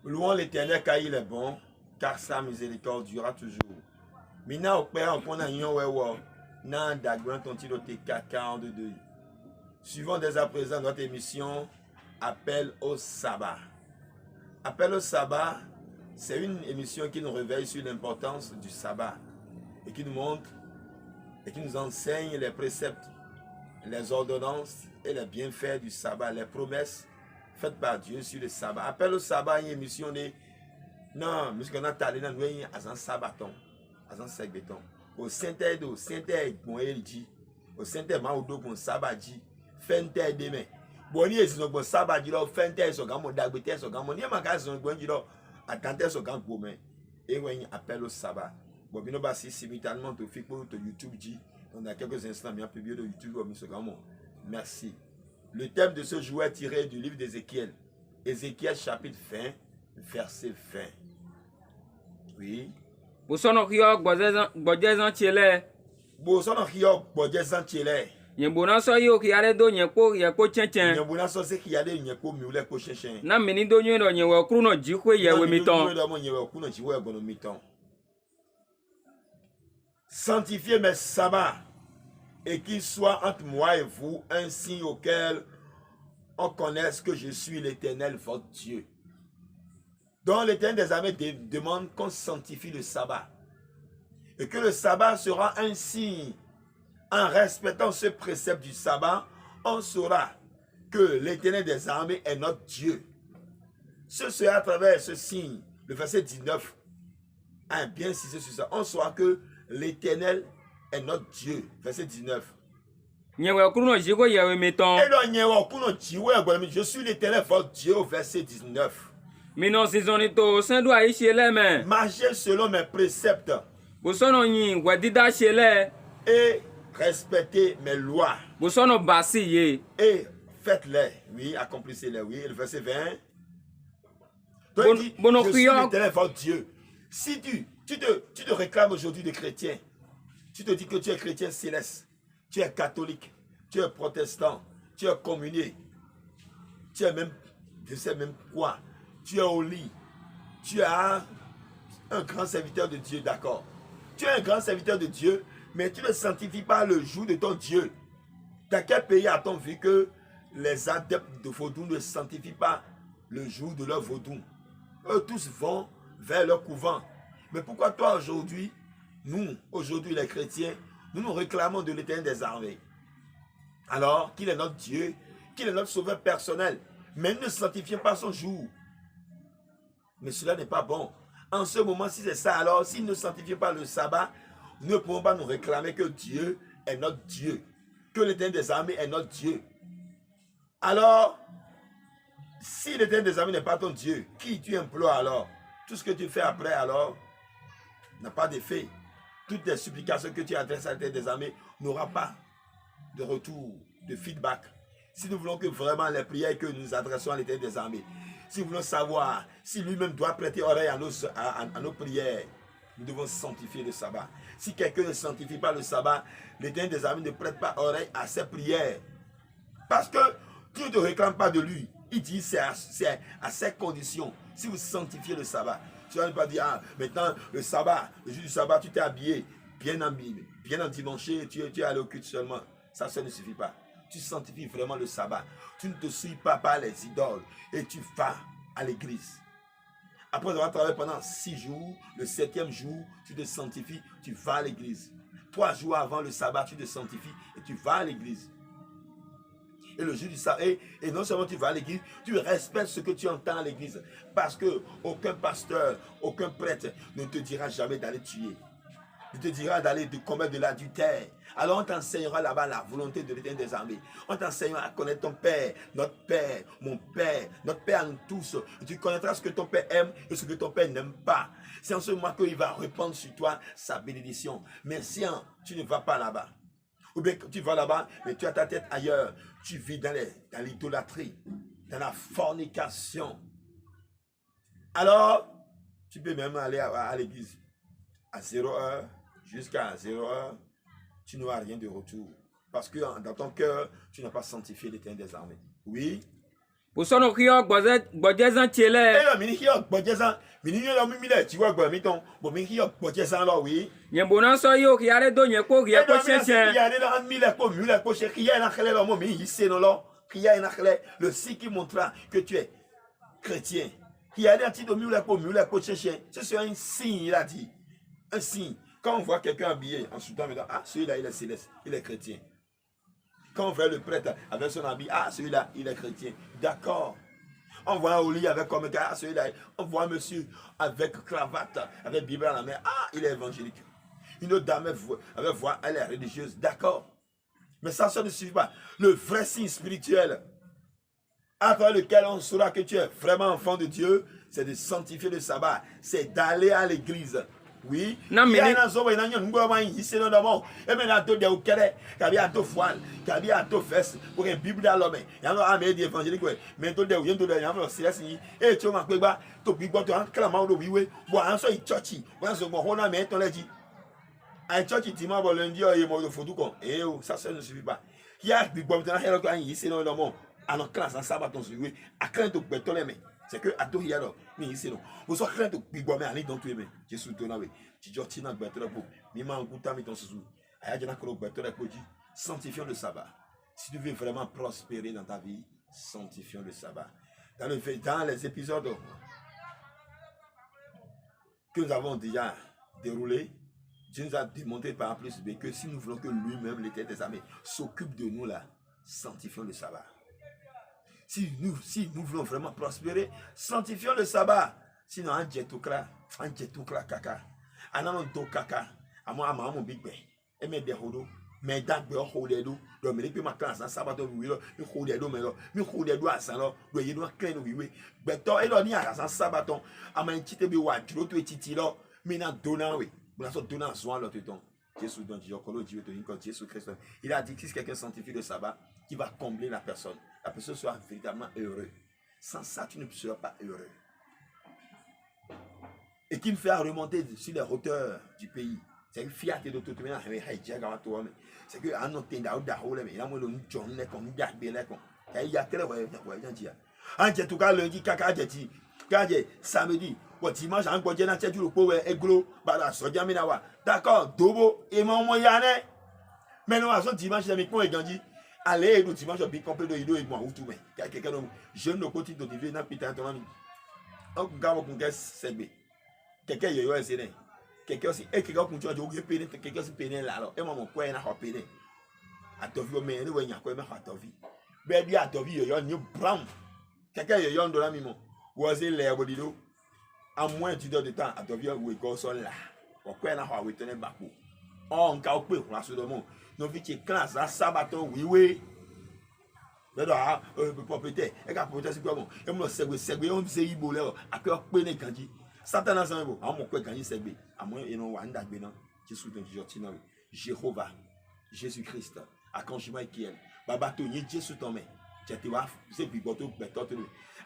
Louons l'Éternel car il est bon, car sa miséricorde durera toujours. Mina au Père, on a yon wewo, nan dagran ton tilo te 42. Suivons dès à présent notre émission Appel au sabbat. Appel au sabbat, c'est une émission qui nous réveille sur l'importance du sabbat et qui nous montre et qui nous enseigne les préceptes, les ordonnances et les bienfaits du sabbat, les promesses faites par Dieu sur le sabbat. Appel au sabbat, une émission de non, mais ce qu'on a talé dans nous, c'est un sabbaton, c'est un sec béton. Au Saint-Aide, au Saint-Aide, bon, il dit, au Saint-Aide, Maoudo, bon, sabbat dit, fin-terre demain. Bon, il y a un sabbat dit, fin-terre, so gamo, dagbete, so gamo, ni magasin, so bon, dit, attendez, so gamo, bon, et oui, appel au sabbat. Bon, bien, bah, si simultanément, tu fais pour YouTube dit, on a quelques instants, bien, publié de YouTube, bon, so gamo. Merci. Le thème de ce jour est tiré du livre d'Ézéchiel. Ézéchiel chapitre 20, verset 20. Oui. Bosono kyo gbojezan chele. Bosono kyo gbojezan chele. Yembona so yo ki ale do yekpo chenchen. Yembona so se ki ale yekpo miule ko chenchen. Na mini do nyo do nyewe kru no jikwe yewe miton. Sanctifiez mes sabbats et qu'il soit entre moi et vous un signe auquel on connaisse que je suis l'Éternel, votre Dieu. Donc l'Éternel des armées demande qu'on sanctifie le sabbat. Et que le sabbat sera un signe. En respectant ce précepte du sabbat, on saura que l'Éternel des armées est notre Dieu. Ce sera à travers ce signe, le verset 19, hein, bien insisté sur ça, on saura que l'Éternel est notre Dieu. Verset 19. Je suis l'Éternel, votre Dieu, verset 19. Marchez selon mes préceptes et respectez mes lois. Et faites-les. Oui, accomplissez-les. Oui, le verset 20. Donc, il dit, je suis l'Éternel, votre Dieu. Si tu te réclames aujourd'hui de chrétien, tu te dis que tu es chrétien céleste, tu es catholique, tu es protestant, tu es communié, tu es même, je sais même quoi, tu es au lit, tu es un grand serviteur de Dieu, d'accord. Tu es un grand serviteur de Dieu, mais tu ne sanctifies pas le jour de ton Dieu. Dans quel pays a-t-on vu que les adeptes de vaudou ne sanctifient pas le jour de leur vaudou? Eux tous vont vers leur couvent. Mais pourquoi toi aujourd'hui, nous, aujourd'hui les chrétiens, nous nous réclamons de l'Éternel des armées? Alors qu'il est notre Dieu, qu'il est notre sauveur personnel. Mais nous ne sanctifions pas son jour. Mais cela n'est pas bon. En ce moment, si c'est ça, alors s'il ne sanctifie pas le sabbat, nous ne pouvons pas nous réclamer que Dieu est notre Dieu. Que l'Éternel des armées est notre Dieu. Alors, si l'Éternel des armées n'est pas ton Dieu, qui tu implores alors? Tout ce que tu fais après alors n'a pas d'effet. Toutes les supplications que tu adresses à l'Éternel des armées n'aura pas de retour, de feedback. Si nous voulons que vraiment les prières que nous adressons à l'Éternel des armées, si nous voulons savoir si lui-même doit prêter oreille à nos prières, nous devons sanctifier le sabbat. Si quelqu'un ne sanctifie pas le sabbat, l'Éternel des armées ne prête pas oreille à ses prières. Parce que Dieu ne te réclame pas de lui. Il dit c'est à ses conditions. Si vous sanctifiez le sabbat, tu ne vas pas dire, ah, maintenant le sabbat, le jour du sabbat, tu t'es habillé, bien endimanché, tu es allé au culte seulement. Ça ne suffit pas. Tu sanctifies vraiment le sabbat. Tu ne te suis pas par les idoles et tu vas à l'église. Après avoir travaillé pendant 6 jours, le 7e jour, tu te sanctifies, tu vas à l'église. 3 jours avant le sabbat, tu te sanctifies et tu vas à l'église. Et le jour du sabbat, et non seulement tu vas à l'église, tu respectes ce que tu entends à l'église. Parce que aucun pasteur, aucun prêtre ne te dira jamais d'aller tuer. Il te dira d'aller commettre de l'adultère. Alors on t'enseignera là-bas la volonté de l'Éternel des armées. On t'enseignera à connaître ton Père, notre Père, mon Père, notre Père à nous tous. Et tu connaîtras ce que ton Père aime et ce que ton Père n'aime pas. C'est en ce moment qu'il va répandre sur toi sa bénédiction. Mais si tu ne vas pas là-bas, ou bien tu vas là-bas, mais tu as ta tête ailleurs, tu vis dans l'idolâtrie, dans la fornication. Alors, tu peux même aller à l'église à 0h, jusqu'à 0h, tu n'auras rien de retour. Parce que dans ton cœur, tu n'as pas sanctifié l'Éternel des armées. Oui. Posono kio gbojezan tiele. Eh mini kio gbojezan, mini yo mi le ti wa gbo mi ton, bo mi kio gbojezan lo wi. Nye bona so yo ki are do nye ko rie ko chechen. Il y a des mi le ko mi le ko che ki ya na khele lo mo mi yi se no lo. Ki ya na khele le si qui montrera que tu es chrétien. Qui y a des petits mi le ko chechen. C'est un signe il a dit. Un signe. Quand on voit quelqu'un habillé en soudan, ah celui-là il est céleste, il est chrétien. Quand on voit le prêtre avec son habit, ah celui-là il est chrétien. D'accord. On voit au lit avec comme ah celui-là. On voit un monsieur avec cravate, avec Bible à la main, ah il est évangélique. Une autre dame avec voix, elle est religieuse. D'accord. Mais ça ne suffit pas. Le vrai signe spirituel à travers lequel on saura que tu es vraiment enfant de Dieu, c'est de sanctifier le sabbat, c'est d'aller à l'église. Oui. Non, mais il y a un homme qui a un homme ici dans le monde. Et maintenant, il y a un qui a un voile, qui a un fesse, pour une Bible dans l'homme. Il y a un homme évangélique. Mais il y a un homme qui a un silence. Et tu m'as dit, tu as dit, tu as clamé de oui. Bon, un seul church. Bon, ce qu'on a mis, on l'a dit. Un church, tu m'as dit, lundi, il y a un photo. Et ça ne suffit pas. Il y a des gens qui ont ici dans le monde. À notre classe, en sabbat, on se dit, à quand tu peux te les mettre. C'est que à tout il y a là mais ici non vous êtes craint de bigouer aller dans tout aimer Jésus te nawe tu dis tu n'as pas de repos mais ma ngouta mi ton sous aya jana ko ba to repos dit sanctifions le sabbat si tu veux vraiment prospérer dans ta vie sanctifions le sabbat dans les épisodes que nous avons déjà déroulés Dieu nous a démontré par plus que si nous voulons que lui-même l'Éternel des armées s'occupe de nous là sanctifions le sabbat. Si nous voulons vraiment prospérer, sanctifions le sabbat. Sinon, un jetukra kaka. Un do kaka. À moi, mon big ben. Et mes dérodo. Mais d'abord, on hold do. Donc, mais ma classe, un sabbat, oui, nous hold do, mais là, nous hold do à ça, là. Nous y nous craindre, oui. Mais toi, et là, ni à un sabbat, à ma petite biwa, tu l'autre titi là. Mais non, donnant, oui. Vous l'avez donné en soin, l'autre temps. Jésus, donc, Jésus Christ. Il a dit que si quelqu'un sanctifie le sabbat, qui va combler la personne soit véritablement heureux. Sans ça, tu ne seras pas heureux. Et qui me fait remonter sur les hauteurs du pays. C'est une fierté de tout le monde. C'est que un autre temps d'arrôle, mais il y a un John comme il y a quel en tout cas lundi caca jeti samedi dimanche en quoi na tête le power eglo bala soja minawa d'accord dobo et mon moyane mais nous avons dimanche avec moi et gandi allez nous dimanche bi complet de ido et moi ou tout mais quelqu'un jeune no côté de vivre na pita ton ami on gawo kun segbe quelqu'un yo ese quelqu'un aussi et quelqu'un kun tu o pene quelqu'un si pene là alors et maman quoi na ho pene atovi o me ni we nya ko me atovi baby atovi yo ni brown quelqu'un yo ndo la mimo was in le bodido à moins tu de temps atovi we go so là o quoi na ho we tene bako on ka o pe kwa so do mo no fi ti class a sabaton wiwe bedo propriétaire e ka propriétaire si quoi bon e mo segbe on se ibo le ape o pe ne kanji satan san bo àwọn mo ko kanji segbe àmọ́ eno wa ndagbe na Jésus don joti na Jéhovah Jésus-Christ akanjima kiel baba to yin Jésus ton me jete wa se bi gbo to beto to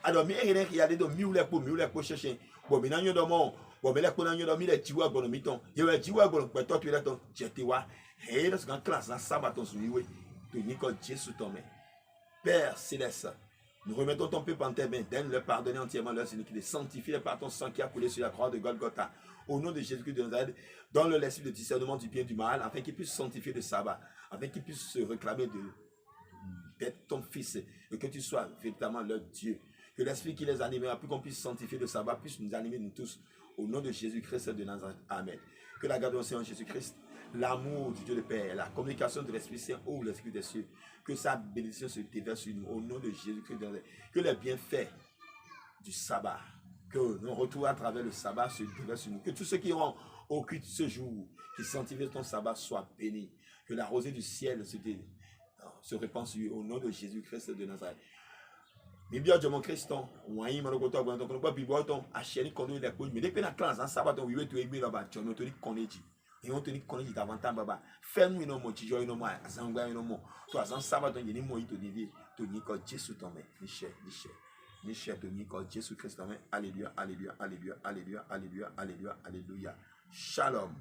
alors mi ere ki ade do mi ule po chechen bo mi na yon do mo bo me le ko na yon do mi le jiwa gbo mi ton ye we jiwa gbo beto to le ton jete wa et dans une classe en sabaton souiwe to yin ko Jésus ton me Père céleste nous remettons ton peuple en tes mains, donne-leur pardonner entièrement leurs iniquités, sanctifie-les par ton sang qui a coulé sur la croix de Golgotha. Au nom de Jésus-Christ de Nazareth, donne-leur l'esprit de discernement du bien et du mal, afin qu'ils puissent sanctifier le sabbat, afin qu'ils puissent se réclamer d'être ton fils, et que tu sois véritablement leur Dieu. Que l'esprit qui les animera, plus qu'on puisse sanctifier le sabbat, puisse nous animer nous tous. Au nom de Jésus-Christ de Nazareth. Amen. Que la grâce du Seigneur Jésus-Christ, l'amour du Dieu le Père, la communication de l'Esprit Saint ou l'Esprit des cieux, que sa bénédiction se déverse sur nous au nom de Jésus-Christ, que les bienfaits du sabbat, que nos retours à travers le sabbat se déversent sur nous, que tous ceux qui auront au culte ce jour, qui sanctifient ton sabbat, soient bénis, que la rosée du ciel se répand sur eux au nom de Jésus-Christ de Nazareth. Biblia de mon Christon, ouaï malogoto gwanto kono kwa biblia ton acheli kono le ko mais depuis la classe en sabbat on wiwe to egbe lo ba jono to ni koneji et on te ni koneji davantage baba fait nous no mo tijo no mo azangba no mo to azan sabbat on ni mo ito devie to ni ko Jésus ton mais ni cher to ni ko Jésus Christ ton mais alléluia alléluia alléluia alléluia alléluia alléluia alléluia shalom.